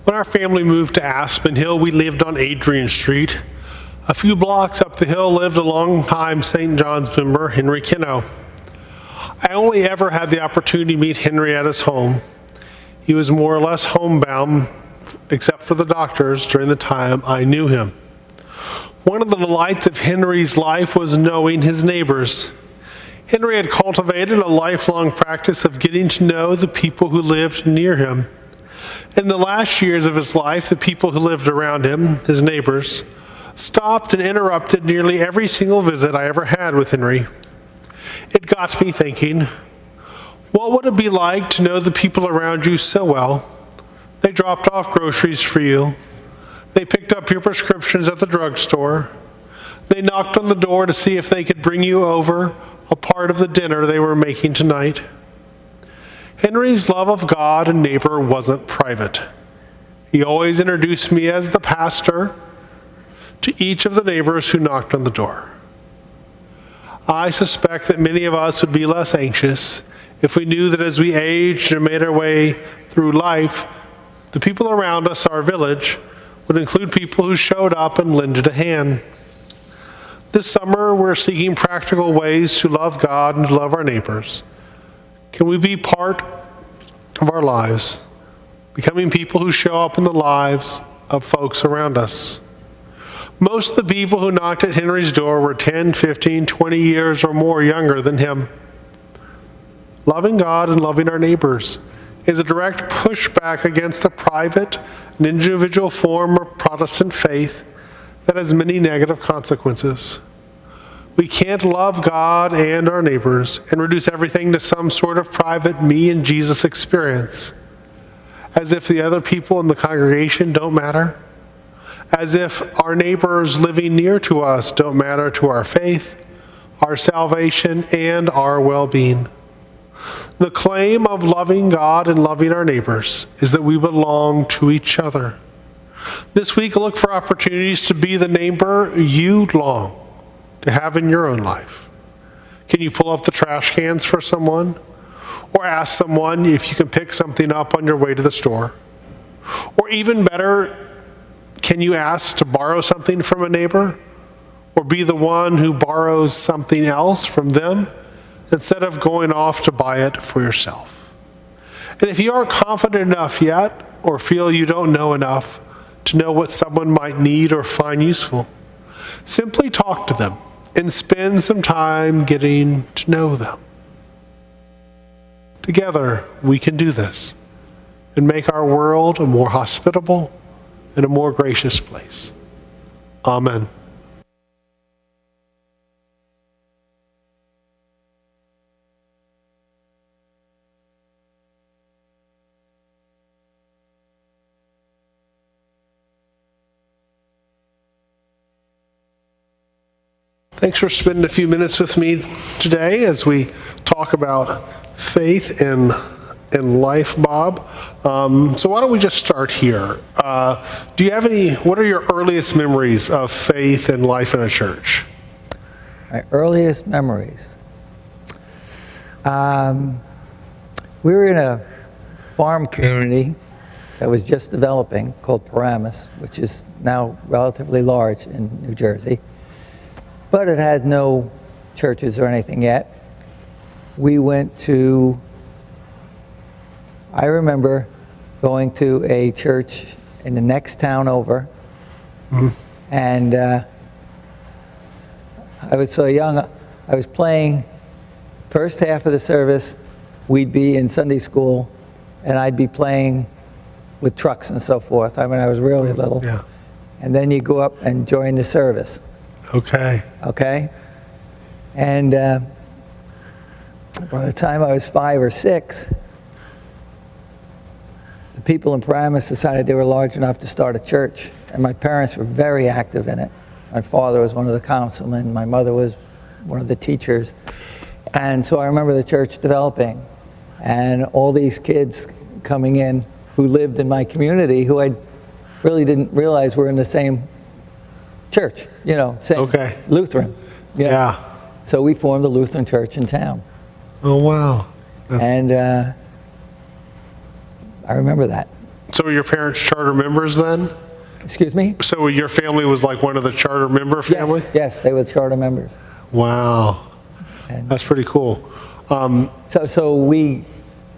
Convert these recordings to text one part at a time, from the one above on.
When our family moved to Aspen Hill, we lived on Adrian Street. A few blocks up the hill lived a long-time St. John's member, Henry Keno. I only ever had the opportunity to meet Henry at his home. He was more or less homebound, except for the doctors, during the time I knew him. One of the delights of Henry's life was knowing his neighbors. Henry had cultivated a lifelong practice of getting to know the people who lived near him. In the last years of his life, the people who lived around him, his neighbors, stopped and interrupted nearly every single visit I ever had with Henry. It got me thinking, what would it be like to know the people around you so well? They dropped off groceries for you. They picked up your prescriptions at the drugstore. They knocked on the door to see if they could bring you over a part of the dinner they were making tonight. Henry's love of God and neighbor wasn't private. He always introduced me as the pastor to each of the neighbors who knocked on the door. I suspect that many of us would be less anxious if we knew that as we aged and made our way through life, the people around us, our village, would include people who showed up and lended a hand. This summer, we're seeking practical ways to love God and to love our neighbors. Can we be part of our lives, becoming people who show up in the lives of folks around us? Most of the people who knocked at Henry's door were 10, 15, 20 years or more younger than him. Loving God and loving our neighbors is a direct pushback against a private and individual form of Protestant faith that has many negative consequences. We can't love God and our neighbors and reduce everything to some sort of private me and Jesus experience, as if the other people in the congregation don't matter, as if our neighbors living near to us don't matter to our faith, our salvation, and our well-being. The claim of loving God and loving our neighbors is that we belong to each other. This week, look for opportunities to be the neighbor you long to have in your own life. Can you pull up the trash cans for someone? Or ask someone if you can pick something up on your way to the store? Or even better, can you ask to borrow something from a neighbor? Or be the one who borrows something else from them instead of going off to buy it for yourself? And if you aren't confident enough yet, or feel you don't know enough to know what someone might need or find useful, simply talk to them and spend some time getting to know them. Together, we can do this and make our world a more hospitable and a more gracious place. Amen. Thanks for spending a few minutes with me today as we talk about faith and life, Bob. So why don't we just start here? Do you have what are your earliest memories of faith and life in a church? My earliest memories. We were in a farm community that was just developing called Paramus, which is now relatively large in New Jersey. But it had no churches or anything yet. We went to, I remember going to a church in the next town over, and I was so young, I was playing first half of the service, we'd be in Sunday school, and I'd be playing with trucks and so forth. I mean, I was really little. Yeah. And then you go up and join the service. Okay. Okay? And by the time I was 5 or 6, the people in Paramus decided they were large enough to start a church. And my parents were very active in it. My father was one of the councilmen. My mother was one of the teachers. And so I remember the church developing. And all these kids coming in who lived in my community who I really didn't realize were in the same church, you know, same Lutheran. Yeah. So we formed a Lutheran church in town. Oh, wow. And I remember that. So were your parents charter members then? Excuse me? So your family was like one of the charter member family? Yes, they were charter members. Wow. And That's pretty cool.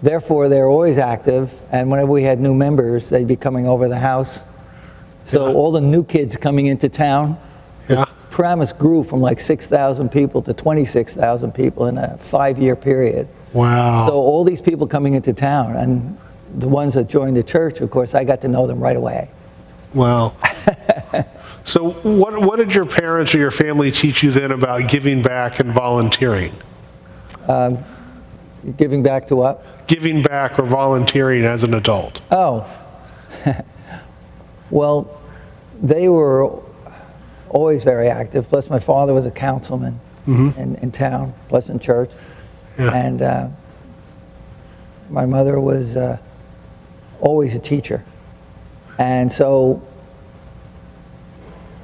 therefore, they're always active, and whenever we had new members, they'd be coming over the house. So Yeah. all the new kids coming into town, Yeah. Paramus grew from like 6,000 people to 26,000 people in a 5-year period. Wow. So all these people coming into town, and the ones that joined the church, of course, I got to know them right away. Wow. So what did your parents or your family teach you then about giving back and volunteering? Giving back to what? Giving back or volunteering as an adult? Oh, well, they were always very active. Plus, my father was a councilman in town, plus in church. Yeah. And my mother was always a teacher. And so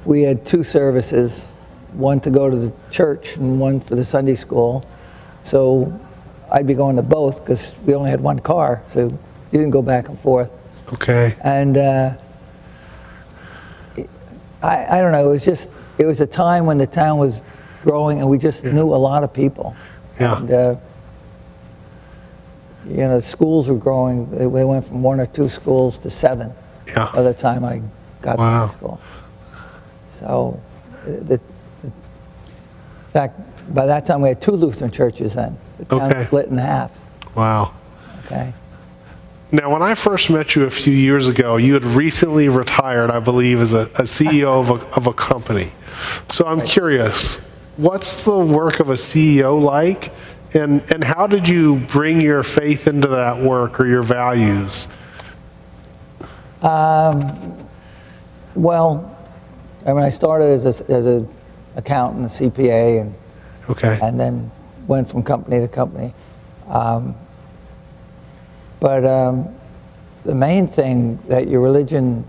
we had 2 services, one to go to the church and one for the Sunday school. So I'd be going to both because we only had 1 car, so you didn't go back and forth. Okay. And I don't know, it was a time when the town was growing and we just knew a lot of people. Yeah. And, schools were growing. They went from 1 or 2 schools to 7 Yeah. by the time I got to Wow. high school. So, in fact, by that time we had 2 Lutheran churches then. The town Okay. split in half, Wow. okay? Now, when I first met you a few years ago, you had recently retired, I believe, as a CEO of a company. So I'm curious, what's the work of a CEO like? And how did you bring your faith into that work or your values? Well, I mean, I started as an accountant, a CPA, Okay. and then went from company to company. But the main thing that your religion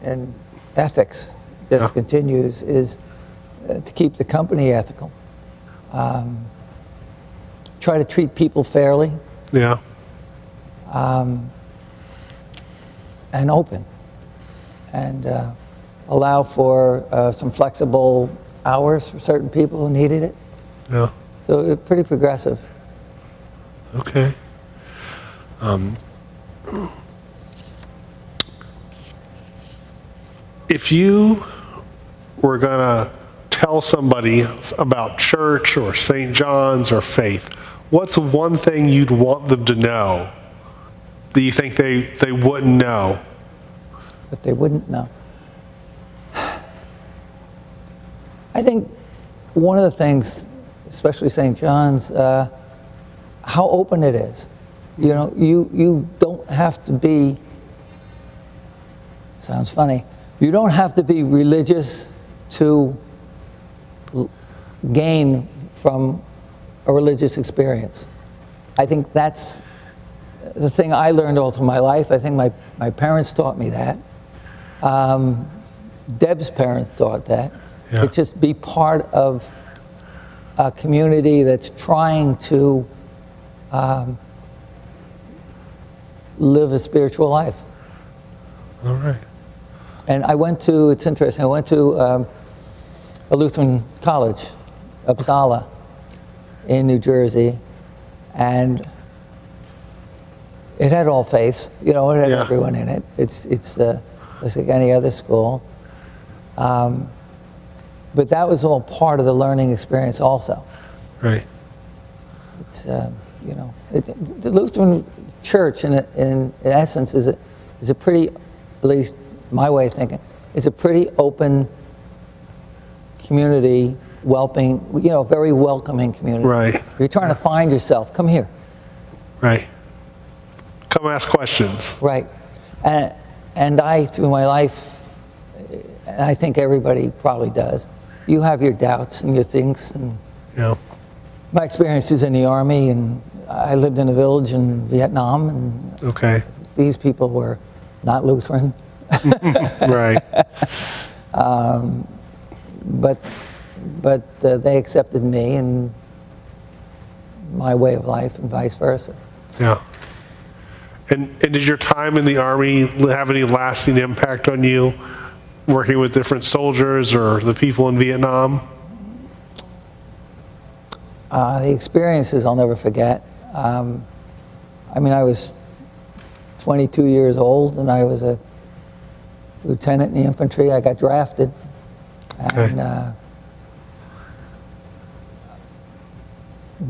and ethics just Yeah. continues is to keep the company ethical. Try to treat people fairly Yeah. and open, and allow for some flexible hours for certain people who needed it. Yeah. So it's pretty progressive. Okay. If you were going to tell somebody about church or St. John's or faith, what's one thing you'd want them to know that you think they wouldn't know? But they wouldn't know. I think one of the things, especially St. John's, how open it is. You know, you don't have to be, sounds funny, you don't have to be religious to gain from a religious experience. I think that's the thing I learned all through my life. I think my parents taught me that. Deb's parents taught that. Yeah. It's just be part of a community that's trying to live a spiritual life. All right. And I went to, it's interesting, I went to a Lutheran college, Uppsala, in New Jersey, and it had all faiths, you know, it had Yeah. everyone in it. It's like any other school. But that was all part of the learning experience also. Right. It's, you know, the Lutheran Church in essence is a pretty, at least my way of thinking, is a pretty open community, very welcoming community. Right. If you're trying to find yourself, come here. Right. Come ask questions. Right. And I, through my life, and I think everybody probably does, you have your doubts and your things. And Yeah. my experience is in the Army, and I lived in a village in Vietnam, and Okay. these people were not Lutheran. Right. But they accepted me and my way of life and vice versa. Yeah. And did your time in the Army have any lasting impact on you, working with different soldiers or the people in Vietnam? The experiences I'll never forget. I mean, I was 22 years old, and I was a lieutenant in the infantry. I got drafted, and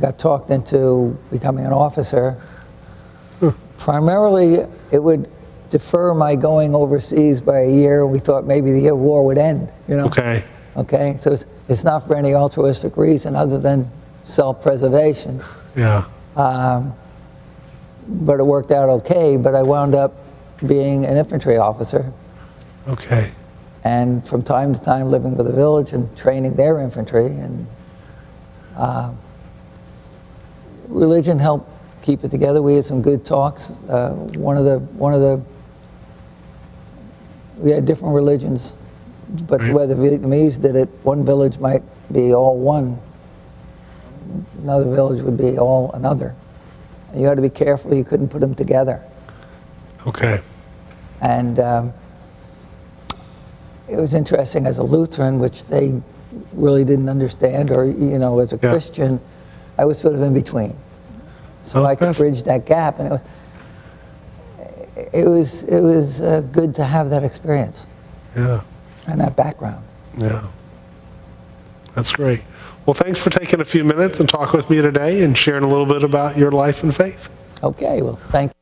got talked into becoming an officer. Primarily, it would defer my going overseas by a year. We thought maybe the war would end, you know? Okay. Okay, so it's not for any altruistic reason other than self-preservation. Yeah. But it worked out okay, but I wound up being an infantry officer, Okay. and from time to time living with the village and training their infantry, and religion helped keep it together. We had some good talks. We had different religions, but Right. where the Vietnamese did it, one village might be all one, another village would be all another. And you had to be careful, you couldn't put them together. Okay. And it was interesting as a Lutheran, which they really didn't understand, or, you know, as a Yeah. Christian, I was sort of in between. So Oh, I could that's- bridge that gap, and it was good to have that experience Yeah. and that background. Yeah. That's great. Well, thanks for taking a few minutes and talking with me today and sharing a little bit about your life and faith. Okay, well, thank you.